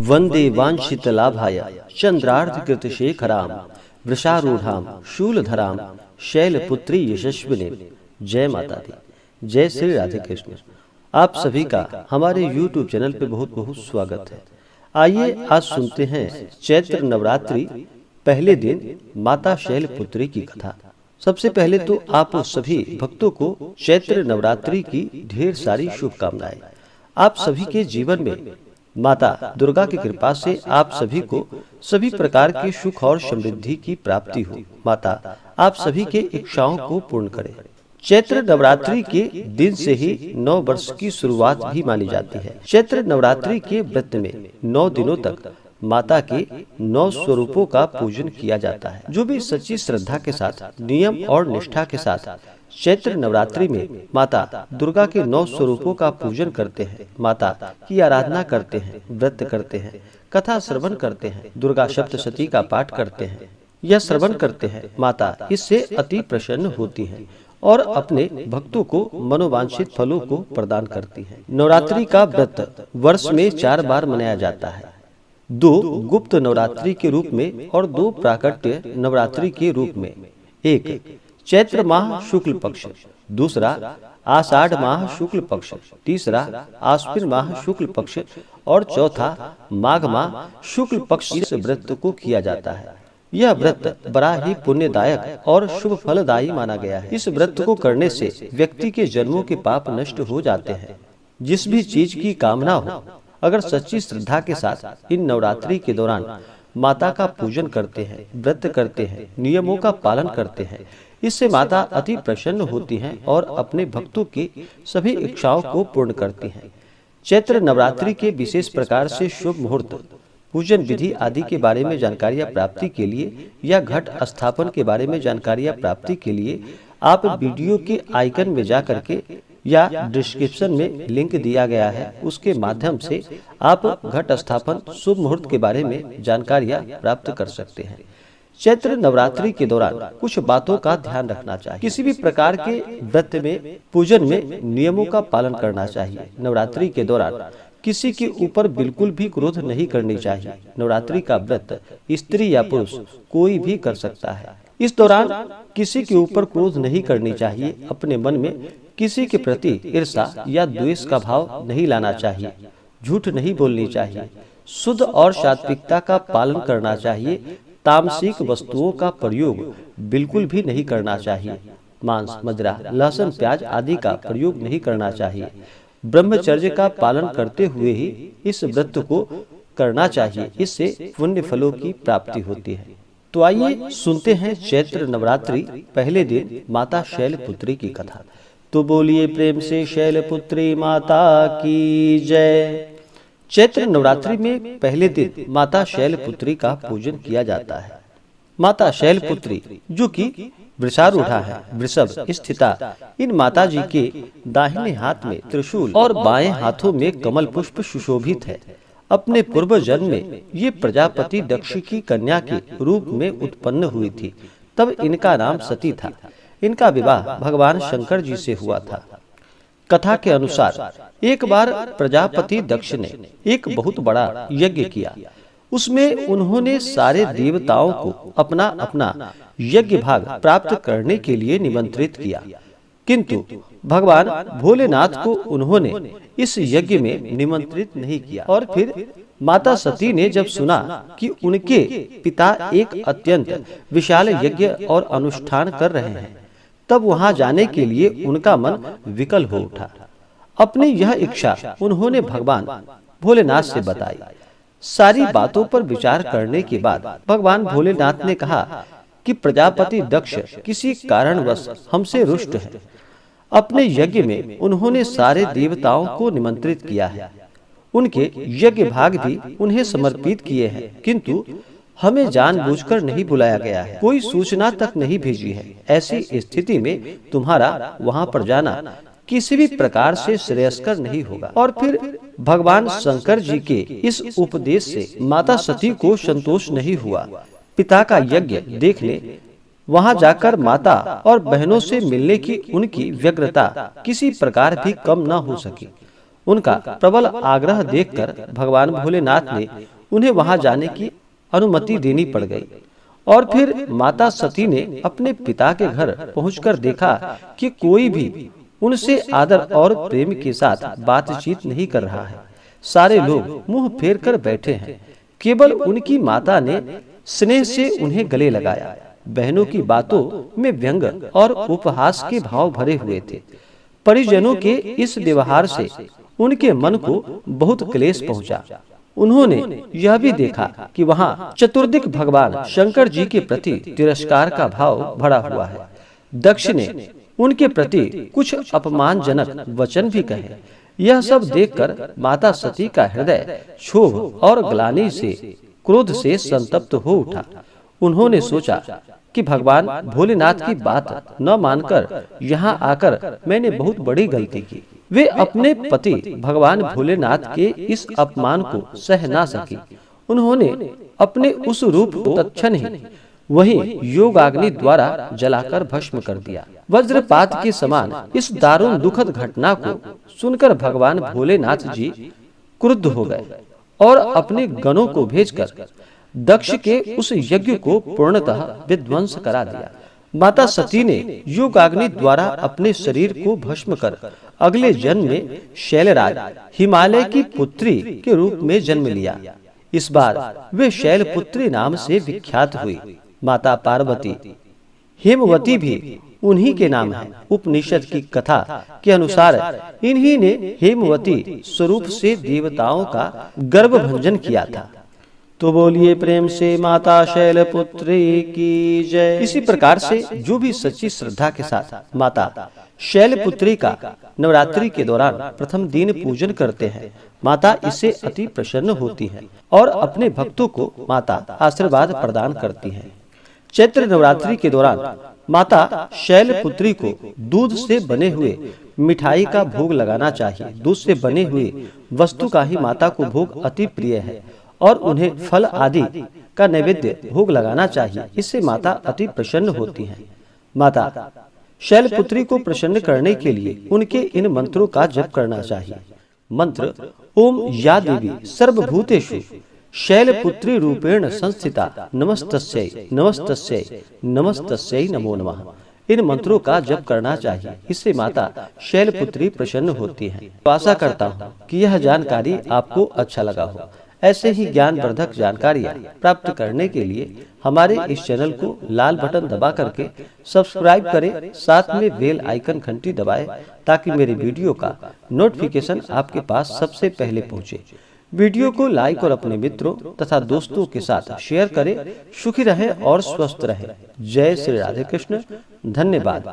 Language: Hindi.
वंदे वांछितलाभाय चंद्रार्धकृतशेखरां वृषारूढ़ां शूलधरां शैलपुत्री यशस्विनी। जय माता दी। जय श्री राधे कृष्ण। आप सभी का हमारे YouTube चैनल पे बहुत बहुत स्वागत है। आइए आज सुनते हैं चैत्र नवरात्रि पहले दिन माता शैलपुत्री की कथा। सबसे पहले तो आप सभी भक्तों को चैत्र नवरात्रि की ढेर सारी शुभकामनाएं। आप सभी के जीवन में माता दुर्गा की कृपा से आप सभी को सभी प्रकार के सुख और समृद्धि की प्राप्ति हो। माता आप सभी के इच्छाओं को पूर्ण करे। चैत्र नवरात्रि के दिन से ही 9 वर्ष की शुरुआत भी मानी जाती है। चैत्र नवरात्रि के व्रत में 9 दिनों तक माता के 9 स्वरूपों का पूजन किया जाता है। जो भी सच्ची श्रद्धा के साथ, नियम और निष्ठा के साथ चैत्र नवरात्रि में माता दुर्गा के 9 स्वरूपों का पूजन करते हैं, माता की आराधना करते हैं, व्रत करते हैं, कथा श्रवण करते हैं, दुर्गा सप्तशती का पाठ करते हैं या श्रवण करते हैं, माता इससे अति प्रसन्न होती हैं और अपने भक्तों को मनोवांछित फलों को प्रदान करती हैं। नवरात्रि का व्रत वर्ष में 4 बार मनाया जाता है। 2 गुप्त नवरात्रि के रूप में और 2 प्राकट्य नवरात्रि के रूप में। एक चैत्र माह शुक्ल पक्ष, दूसरा आषाढ़ माह शुक्ल पक्ष, तीसरा आश्विन माह शुक्ल पक्ष और चौथा माघ माह शुक्ल पक्ष। इस व्रत को किया जाता है। यह व्रत बड़ा ही पुण्यदायक और शुभ फलदायी माना गया है। इस व्रत को करने से व्यक्ति के जन्मों के पाप नष्ट हो जाते हैं। जिस भी चीज की कामना हो, अगर सच्ची श्रद्धा के साथ इन नवरात्रि के दौरान माता का पूजन करते हैं, व्रत करते हैं, नियमों का पालन करते हैं, इससे माता अति प्रसन्न होती हैं और अपने भक्तों की सभी इच्छाओं को पूर्ण करती हैं। चैत्र नवरात्रि के विशेष प्रकार से शुभ मुहूर्त, पूजन विधि आदि के बारे में जानकारियां प्राप्ति के लिए या घट स्थापन के बारे में जानकारियां प्राप्ति के लिए आप वीडियो के आइकन में जा करके या डिस्क्रिप्शन में लिंक दिया गया है, उसके माध्यम से आप घट स्थापन शुभ मुहूर्त के बारे में जानकारियां प्राप्त कर सकते हैं। चैत्र नवरात्रि के दौरान कुछ बातों का ध्यान रखना चाहिए। किसी भी प्रकार के व्रत में, पूजन में नियमों का पालन करना चाहिए। नवरात्रि के दौरान किसी के ऊपर बिल्कुल भी क्रोध नहीं करनी चाहिए। नवरात्रि का व्रत स्त्री या पुरुष कोई भी कर सकता है। इस दौरान किसी के ऊपर क्रोध नहीं करनी चाहिए। अपने मन में किसी के प्रति ईर्ष्या या द्वेष का भाव नहीं लाना चाहिए। झूठ नहीं बोलनी चाहिए। शुद्ध और सात्विकता का पालन करना चाहिए। तामसिक वस्तुओं का प्रयोग बिल्कुल भी नहीं करना चाहिए। मांस, मदिरा, लहसुन, प्याज आदि का प्रयोग नहीं करना चाहिए। ब्रह्मचर्य का पालन करते हुए ही इस व्रत को करना चाहिए। इससे पुण्य फलों की प्राप्ति होती है। तो आइए सुनते हैं चैत्र नवरात्रि पहले दिन माता शैलपुत्री की कथा। तो बोलिए प्रेम से शैलपुत्री माता की जय। चैत्र नवरात्रि में पहले दिन माता शैलपुत्री का पूजन किया जाता है। माता शैलपुत्री जो कि वृषारूढ़ा है, वृषभ स्थिता, इन माता जी के दाहिने हाथ में त्रिशूल और बाएं हाथों में कमल पुष्प सुशोभित है। अपने पूर्व जन्म में ये प्रजापति दक्ष की कन्या के रूप में उत्पन्न हुई थी। तब इनका नाम सती था। इनका विवाह भगवान शंकर जी से हुआ था। कथा के अनुसार एक बार प्रजापति दक्ष ने एक बहुत बड़ा यज्ञ किया। उसमें उन्होंने सारे देवताओं को अपना अपना यज्ञ भाग प्राप्त करने के लिए निमंत्रित किया, किंतु भगवान भोलेनाथ को उन्होंने इस यज्ञ में निमंत्रित नहीं किया। और फिर माता सती ने जब सुना कि उनके पिता एक अत्यंत विशाल यज्ञ और अनुष्ठान कर रहे हैं, तब वहां जाने के लिए उनका मन विकल हो उठा। अपनी यह इच्छा उन्होंने भगवान भोलेनाथ से बताई। सारी बातों पर विचार करने के बाद भगवान भोलेनाथ ने कहा कि प्रजापति दक्ष किसी कारणवश हमसे रुष्ट है। अपने यज्ञ में उन्होंने सारे देवताओं को निमंत्रित किया है। उनके यज्ञ भाग भी उन्हें समर्पित किए हैं, किंतु हमें जानबूझकर नहीं बुलाया गया है। कोई सूचना तक नहीं भेजी है। ऐसी स्थिति में तुम्हारा वहां पर जाना किसी भी प्रकार से श्रेयस्कर नहीं होगा। और फिर भगवान शंकर जी के इस उपदेश से माता सती को संतोष नहीं हुआ। पिता का यज्ञ देखने वहां जाकर माता और बहनों से मिलने की उनकी व्यग्रता किसी प्रकार भी कम न हो सकी। उनका प्रबल आग्रह देखकर भगवान भोलेनाथ ने उन्हें वहां जाने की अनुमति देनी पड़ गई। और फिर माता सती ने अपने पिता के घर पहुंचकर देखा कि कोई भी उनसे आदर और प्रेम के साथ बातचीत नहीं कर रहा है। सारे लोग मुंह फेर कर बैठे हैं। केवल उनकी माता ने स्नेह से उन्हें गले लगाया। बहनों की बातों में व्यंग और उपहास के भाव भरे हुए थे। परिजनों के इस व्यवहार से उनके मन को बहुत क्लेश पहुंचा। उन्होंने यह भी देखा कि वहां चतुर्दिक भगवान शंकर जी के प्रति तिरस्कार का भाव भरा हुआ है। दक्ष ने उनके प्रति कुछ अपमानजनक वचन भी कहे। यह सब देखकर माता सती का हृदय क्षोभ और ग्लानि से, क्रोध से संतप्त हो उठा। उन्होंने सोचा कि भगवान भोलेनाथ की बात न मानकर यहाँ आकर मैंने बहुत बड़ी गलती की। वे अपने पति भगवान भोलेनाथ के इस अपमान को सह ना सकी। उन्होंने अपने उस रूप को तत्क्षण ही वहीं योगाग्नि द्वारा जलाकर भस्म कर दिया। वज्रपात के समान इस दारुण दुखद घटना को सुनकर भगवान भोलेनाथ जी क्रुद्ध हो गए और अपने गणों को भेजकर दक्ष के उस यज्ञ को पूर्णतः विध्वंस करा दिया। माता सती ने योगाग्नि द्वारा अपने शरीर को भस्म कर अगले जन्म में शैलराज हिमालय की पुत्री के रूप में जन्म लिया। इस बार वे शैलपुत्री नाम से विख्यात हुई। माता पार्वती हेमवती भी उन्हीं के नाम है। उपनिषद की कथा के अनुसार इन्हीं ने हेमवती स्वरूप से देवताओं का गर्भभंजन किया था। तो बोलिए प्रेम से माता शैलपुत्री की जय। इसी प्रकार से जो भी सच्ची श्रद्धा के साथ माता शैलपुत्री का नवरात्रि के दौरान प्रथम दिन पूजन करते हैं, माता इससे अति प्रसन्न होती हैं और अपने भक्तों को माता आशीर्वाद प्रदान करती हैं। चैत्र नवरात्रि के दौरान माता शैलपुत्री को दूध से बने हुए मिठाई का भोग लगाना चाहिए। दूध से बने हुए वस्तु का ही माता को भोग अति प्रिय है और उन्हें फल आदि का नैवेद्य भोग लगाना चाहिए। इससे माता अति प्रसन्न होती हैं। माता शैलपुत्री को प्रसन्न करने के लिए उनके इन मंत्रों का जप करना चाहिए। मंत्र: ओम या देवी सर्वभूतेषु शैलपुत्री रूपेण संस्थिता नमस्तस्यै नमस्तस्यै नमस्तस्यै नमो नमः। इन मंत्रों का जप करना चाहिए। इससे माता शैलपुत्री प्रसन्न होती हैं। तो आशा करता हूँ कि यह जानकारी आपको अच्छा लगा हो। ऐसे ही ज्ञानवर्धक जानकारियाँ प्राप्त करने के लिए हमारे इस चैनल को लाल बटन दबा करके सब्सक्राइब करें, साथ में बेल आइकन घंटी दबाएं ताकि मेरे वीडियो का नोटिफिकेशन आपके पास सबसे पहले पहुंचे। वीडियो को लाइक और अपने मित्रों तथा दोस्तों के साथ शेयर करें। सुखी रहें और स्वस्थ रहें। जय श्री राधे कृष्ण। धन्यवाद।